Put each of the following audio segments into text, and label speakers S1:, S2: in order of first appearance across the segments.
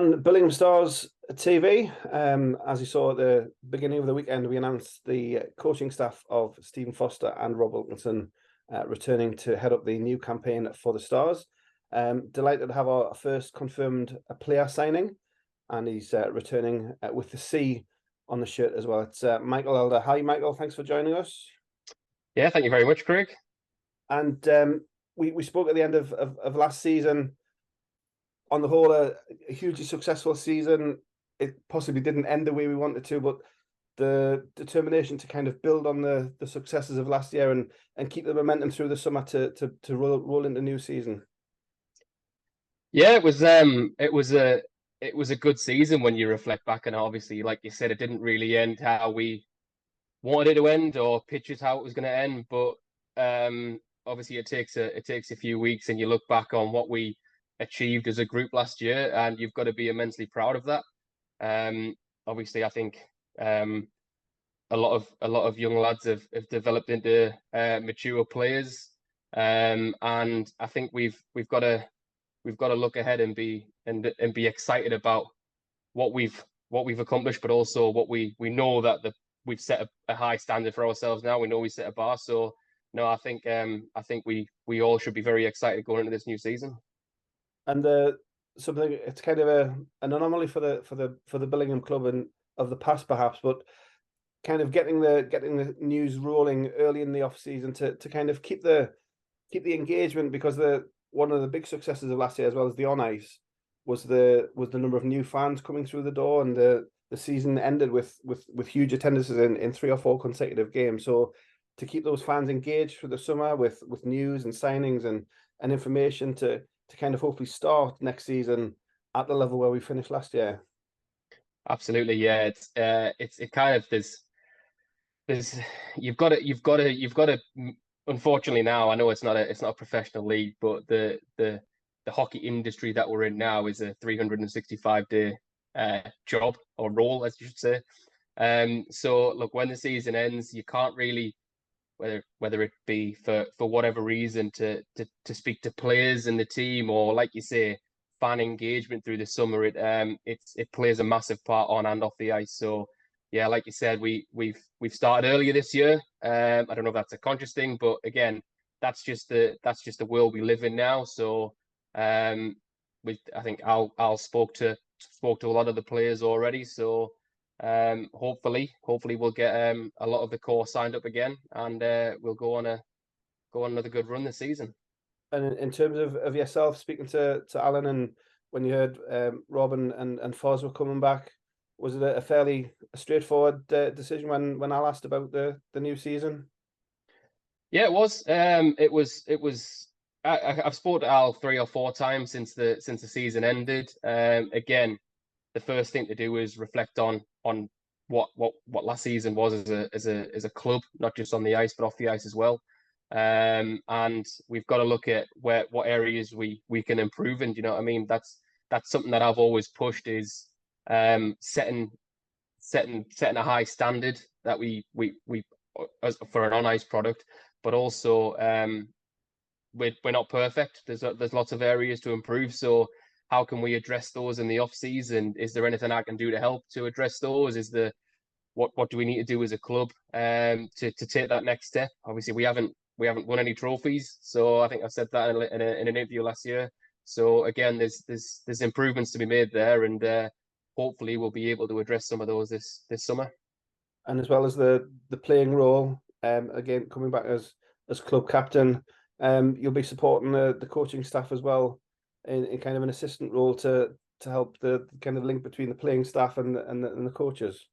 S1: On Billingham Stars TV, as you saw at the beginning of the weekend, we announced the coaching staff of Stephen Foster and Rob Wilkinson returning to head up the new campaign for the Stars. Delighted to have our first confirmed player signing, and he's returning with the C on the shirt as well. It's Michael Elder. Hi, Michael. Thanks for joining us.
S2: Yeah, thank you very much, Craig.
S1: And we spoke at the end of last season. On the whole, a hugely successful season. It possibly didn't end the way we wanted to, but the determination to kind of build on the successes of last year and keep the momentum through the summer to roll into new season.
S2: Yeah, it was a good season when you reflect back, and obviously, like you said, it didn't really end how we wanted it to end or pictured how it was going to end. But obviously, it takes a few weeks, and you look back on what we achieved as a group last year, and you've got to be immensely proud of that. Obviously, I think a lot of young lads have developed into mature players, and I think we've got to look ahead and be excited about what we've accomplished, but also what we know that we've set a high standard for ourselves now. We know we set a bar, so no, I think we all should be very excited going into this new season.
S1: And something, it's kind of an anomaly for the Billingham club and of the past perhaps, but kind of getting the news rolling early in the off season to kind of keep the engagement, because one of the big successes of last year, as well as the on ice, was the number of new fans coming through the door, and the season ended with huge attendances in 3 or 4 consecutive games. So to keep those fans engaged for the summer with news and signings and information to kind of hopefully start next season at the level where we finished last year.
S2: Absolutely, yeah. It's kind of there's you've got to. Unfortunately, now I know it's not a professional league, but the hockey industry that we're in now is a 365-day job or role, as you should say. So look, when the season ends, you can't really, whether it be for whatever reason, to speak to players in the team, or like you say, fan engagement through the summer. It plays a massive part on and off the ice. So yeah, like you said, we've started earlier this year. I don't know if that's a conscious thing, but again, that's just the world we live in now. So I think Al spoke to a lot of the players already. So hopefully we'll get a lot of the core signed up again, and we'll go on another good run this season.
S1: And in terms of yourself, speaking to Alan, and when you heard Rob and Foz were coming back, was it a fairly straightforward decision when Al asked about the new season?
S2: Yeah, it was. It was. I've spoken to Al 3 or 4 times since the season ended. Again, the first thing to do is reflect on what last season was as a club, not just on the ice but off the ice as well. And we've got to look at what areas we can improve in. Do you know what I mean? That's something that I've always pushed, is setting a high standard that we for an on ice product, but also we're not perfect. There's lots of areas to improve. So how can we address those in the off season? Is there anything I can do to help to address those? What do we need to do as a club to take that next step? Obviously, we haven't won any trophies, so I think I said that in an interview last year. So again, there's improvements to be made there, and hopefully we'll be able to address some of those this summer.
S1: And as well as the playing role, again, coming back as club captain, you'll be supporting the coaching staff as well in kind of an assistant role to help the kind of link between the playing staff and the coaches.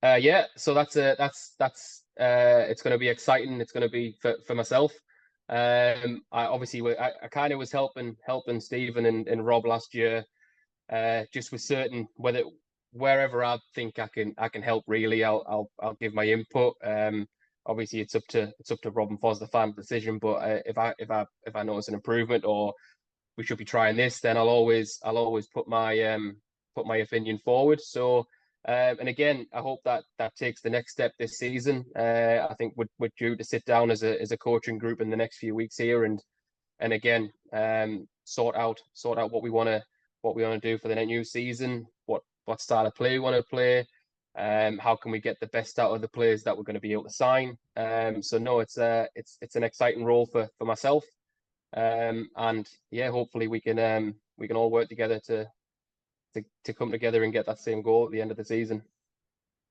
S2: Yeah, so that's it's going to be exciting. It's going to be for myself. I kind of was helping Stephen and Rob last year, just with certain wherever I think I can help. Really, I'll give my input. Obviously, it's up to Rob and Foz, the final decision. But if I notice an improvement, or we should be trying this, then I'll always put my opinion forward. So. And again, I hope that takes the next step this season. I think we're due to sit down as a coaching group in the next few weeks here, and again sort out what we want what we want to do for the new season, what style of play we want to play, how can we get the best out of the players that we're going to be able to sign. So no, it's an exciting role for myself, and yeah, hopefully we can all work together to come together and get that same goal at the end of the season.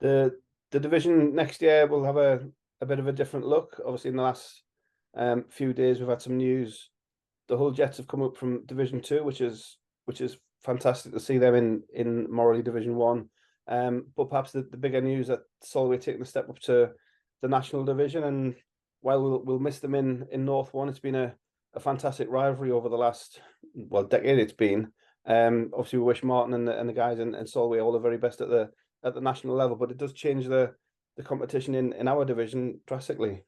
S1: The division next year will have a bit of a different look. Obviously, in the last few days, we've had some news. The Hull Jets have come up from Division 2, which is fantastic to see them in morally Division 1. But perhaps the bigger news that Solway taking a step up to the national division, and while we'll miss them in North 1, it's been a fantastic rivalry over the last decade. It's been. Obviously, we wish Martin and the guys in Solway all the very best at the national level, but it does change the competition in our division drastically.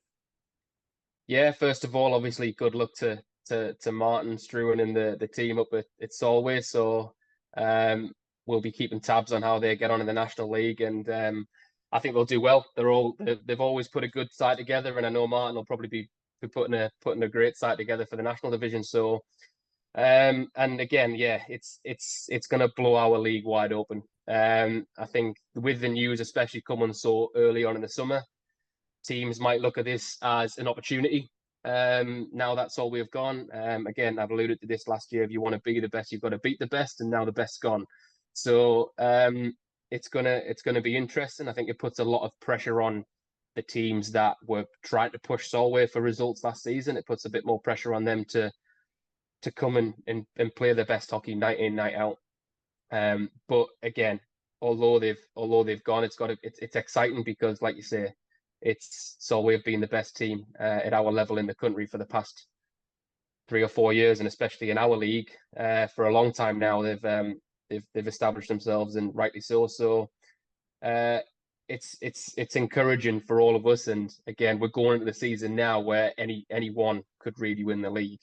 S2: Yeah, first of all, obviously, good luck to Martin, Struan, and the team up at Solway. So we'll be keeping tabs on how they get on in the National League, and I think they'll do well. They've always put a good side together, and I know Martin will probably be putting a great side together for the National Division. So and again, yeah, it's going to blow our league wide open. I think with the news, especially coming so early on in the summer, teams might look at this as an opportunity. Now that's all we've gone. Again, I've alluded to this last year. If you want to be the best, you've got to beat the best, and now the best's gone. So it's gonna be interesting. I think it puts a lot of pressure on the teams that were trying to push Solway for results last season. It puts a bit more pressure on them to come and play their best hockey night in, night out. But again, although they've gone, it's exciting because, like you say, it's Solway have been the best team at our level in the country for the past 3 or 4 years, and especially in our league for a long time now. They've established themselves, and rightly so. So it's encouraging for all of us. And again, we're going into the season now where anyone could really win the league.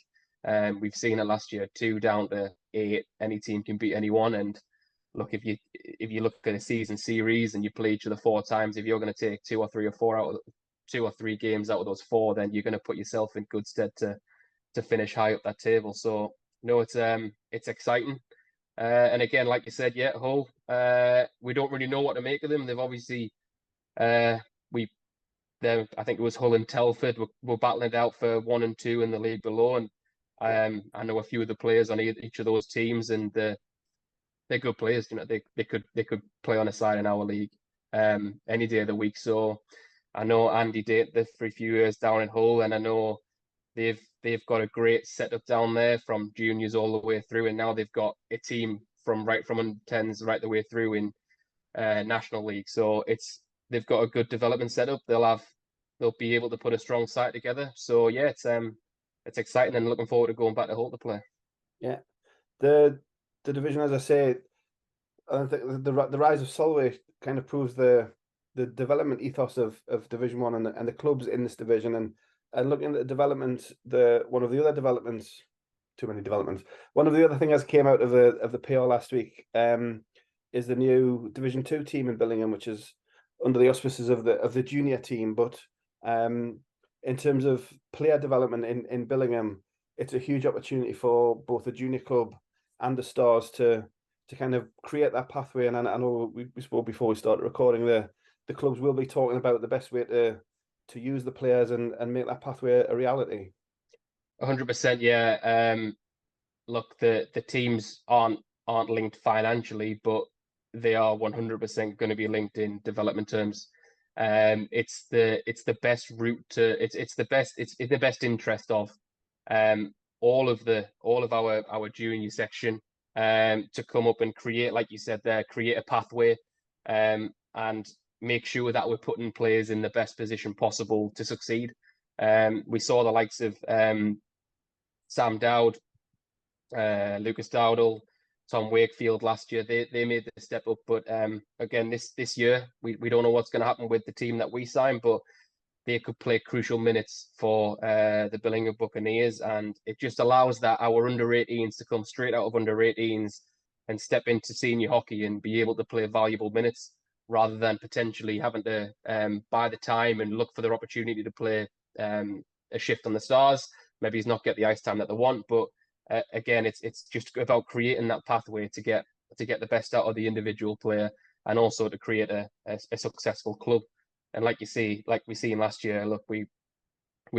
S2: We've seen it last year, 2 down to 8. Any team can beat anyone. And look, if you look at a season series and you play each other 4 times, if you're going to take 2 or 3 or 4 out of 2 or 3 games out of those 4, then you're going to put yourself in good stead to finish high up that table. So no, it's exciting. And again, like you said, yeah, Hull, we don't really know what to make of them. They've obviously I think it was Hull and Telford were battling it out for 1 and 2 in the league below, and I know a few of the players on each of those teams, and they're good players. You know, they could play on a side in our league any day of the week. So I know Andy did this for a few years down in Hull, and I know they've got a great setup down there from juniors all the way through, and now they've got a team from under 10s right the way through in National League. So they've got a good development setup. They'll be able to put a strong side together. So yeah, it's exciting, and looking forward to going back to Hull to play.
S1: Yeah, the division, as I say, I think the rise of Solway kind of proves the development ethos of Division 1 and the clubs in this division, and looking at the development, one of the other developments, too many developments. One of the other things that came out of the PR last week is the new Division 2 team in Billingham, which is under the auspices of the junior team. But in terms of player development in Billingham, it's a huge opportunity for both the junior club and the Stars to kind of create that pathway. And I know we spoke before we started recording, the clubs will be talking about the best way to use the players and make that pathway a reality.
S2: 100%, yeah. Look, the teams aren't linked financially, but they are 100% going to be linked in development terms. It's the best route to it's the best interest of all of our junior section to come up and create, like you said there, create a pathway and make sure that we're putting players in the best position possible to succeed. We saw the likes of Sam Dowd, Lucas Dowdall, Tom Wakefield last year. They made the step up, but again this year we don't know what's going to happen with the team that we signed, but they could play crucial minutes for the Billingham Buccaneers, and it just allows that our under-18s to come straight out of under-18s and step into senior hockey and be able to play valuable minutes, rather than potentially having to buy the time and look for their opportunity to play a shift on the Stars. Maybe he's not get the ice time that they want, but again, it's just about creating that pathway to get the best out of the individual player, and also to create a successful club. And like we seen last year, look, we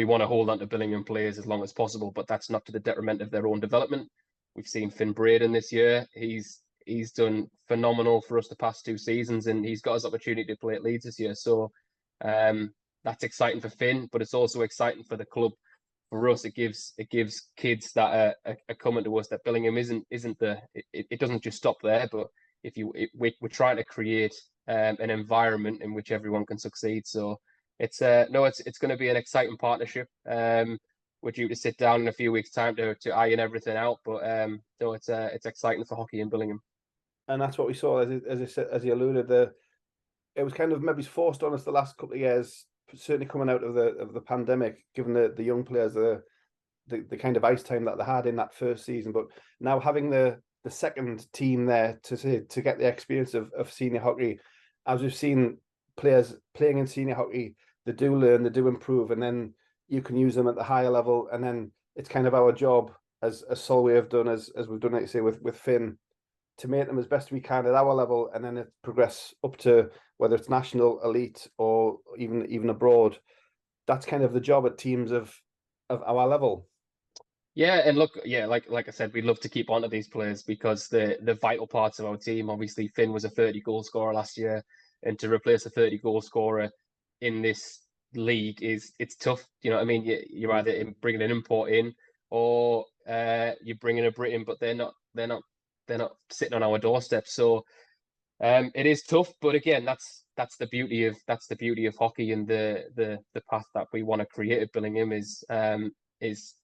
S2: want to hold on to Billingham players as long as possible, but that's not to the detriment of their own development. We've seen Finn Braden this year. He's done phenomenal for us the past 2 seasons, and he's got his opportunity to play at Leeds this year. So that's exciting for Finn, but it's also exciting for the club. For us, it gives kids that are coming to us that Billingham isn't it doesn't just stop there, but we're trying to create an environment in which everyone can succeed. So it's going to be an exciting partnership. We're due to sit down in a few weeks' time to iron everything out, but no, it's exciting for hockey in Billingham.
S1: And that's what we saw, as you alluded, it was kind of maybe forced on us the last couple of years, certainly coming out of the pandemic, given the young players the kind of ice time that they had in that first season. But now having the second team there to get the experience of senior hockey, as we've seen players playing in senior hockey, they do learn, they do improve, and then you can use them at the higher level. And then it's kind of our job, as Solway have done, as we've done, like say, with Finn, to make them as best we can at our level, and then it progress up to whether it's national, elite, or even abroad. That's kind of the job at teams of our level.
S2: Yeah, and look, yeah, like I said, we'd love to keep on to these players because the vital parts of our team. Obviously, Finn was a 30-goal scorer last year, and to replace a 30-goal scorer in this league it's tough. You know what I mean? You're either bringing an import in, or you're bringing a Brit in, but they're not sitting on our doorstep. So it is tough, but again, that's the beauty of hockey, and the path that we want to create at Billingham is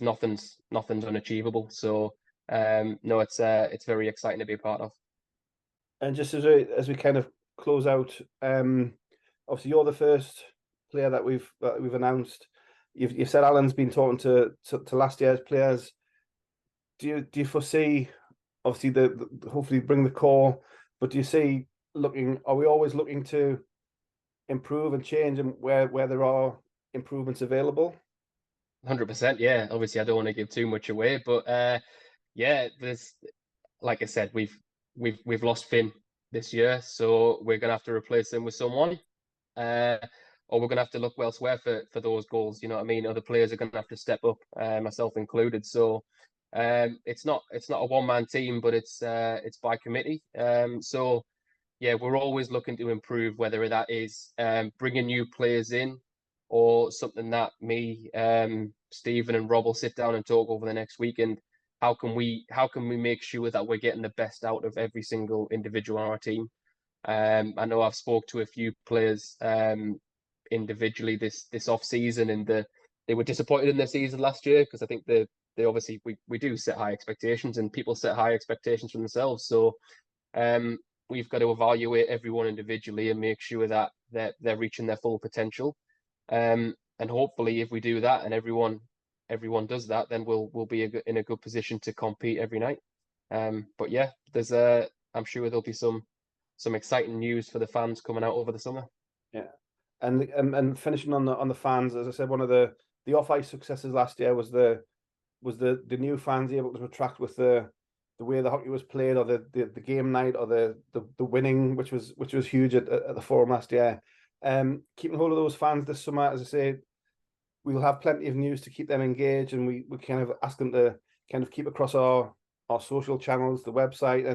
S2: nothing's unachievable. So no, it's very exciting to be a part of.
S1: And just as we kind of close out, obviously you're the first player that we've announced. You've said Alan's been talking to last year's players. Do you foresee, obviously the hopefully bring the core, but do you see are we always looking to improve and change, and where there are improvements available?
S2: 100%, yeah. Obviously, I don't want to give too much away, but yeah, there's, like I said, we've lost Finn this year, so we're gonna have to replace him with someone, or we're gonna have to look elsewhere for those goals. You know what I mean? Other players are gonna have to step up, myself included. So it's not a one-man team, but it's by committee. So yeah, we're always looking to improve, whether that is bringing new players in, or something that me, Stephen, and Rob will sit down and talk over the next week. And how can we make sure that we're getting the best out of every single individual on our team? I know I've spoke to a few players individually this off season, and they were disappointed in their season last year, because I think they obviously we do set high expectations, and people set high expectations for themselves. So we've got to evaluate everyone individually and make sure that they're reaching their full potential. And hopefully, if we do that and everyone does that, then we'll be in a good position to compete every night. But yeah, I'm sure there'll be some exciting news for the fans coming out over the summer.
S1: Yeah, and finishing on the fans, as I said, one of the off ice successes last year was the new fans able to attract with the way the hockey was played, or the game night, or the winning, which was huge at the Forum last year. Keeping hold of those fans this summer, as I say, we will have plenty of news to keep them engaged, and we kind of ask them to kind of keep across our social channels, the website,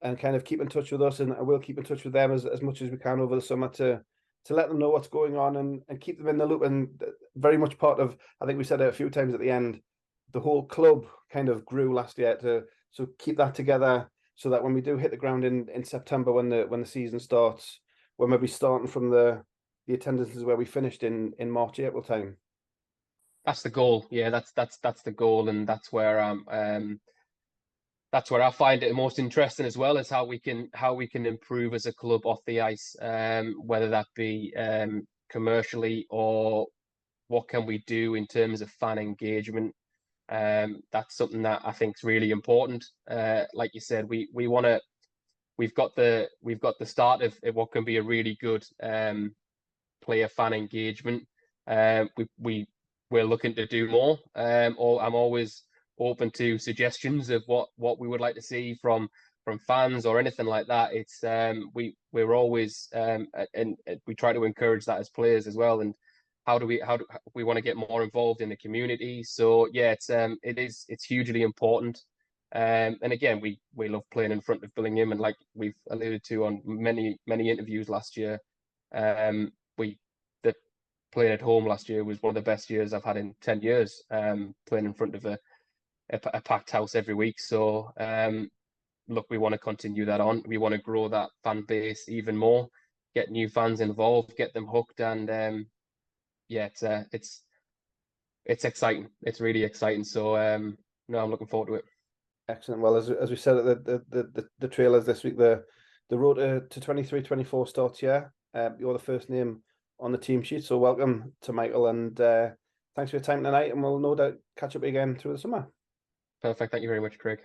S1: and kind of keep in touch with us, and we'll keep in touch with them as much as we can over the summer to let them know what's going on, and keep them in the loop. And very much part of, I think we said it a few times at the end, the whole club kind of grew last year so keep that together, so that when we do hit the ground in September, when the season starts, we're maybe starting from the attendances where we finished in March, April time.
S2: That's the goal. Yeah, that's the goal, and that's where I find it most interesting as well, is how we can improve as a club off the ice, whether that be commercially, or what can we do in terms of fan engagement. That's something that I think is really important. Like you said, we've got the start of what can be a really good player fan engagement. We're looking to do more. Or I'm always open to suggestions of what we would like to see from fans or anything like that. It's we're always and we try to encourage that as players as well. And how do we want to get more involved in the community? So yeah, it's hugely important. And again, we love playing in front of Billingham, and like we've alluded to on many interviews last year, the playing at home last year was one of the best years I've had in 10 years. Playing in front of a packed house every week. So look, we want to continue that on. We want to grow that fan base even more, get new fans involved, get them hooked, and yeah, it's exciting. It's really exciting. So no, I'm looking forward to it.
S1: Excellent. Well, as we said at the trailers this week, the road to 23-24 starts here. You're the first name on the team sheet, so welcome to Michael, and thanks for your time tonight, and we'll no doubt catch up again through the summer.
S2: Perfect. Thank you very much, Craig.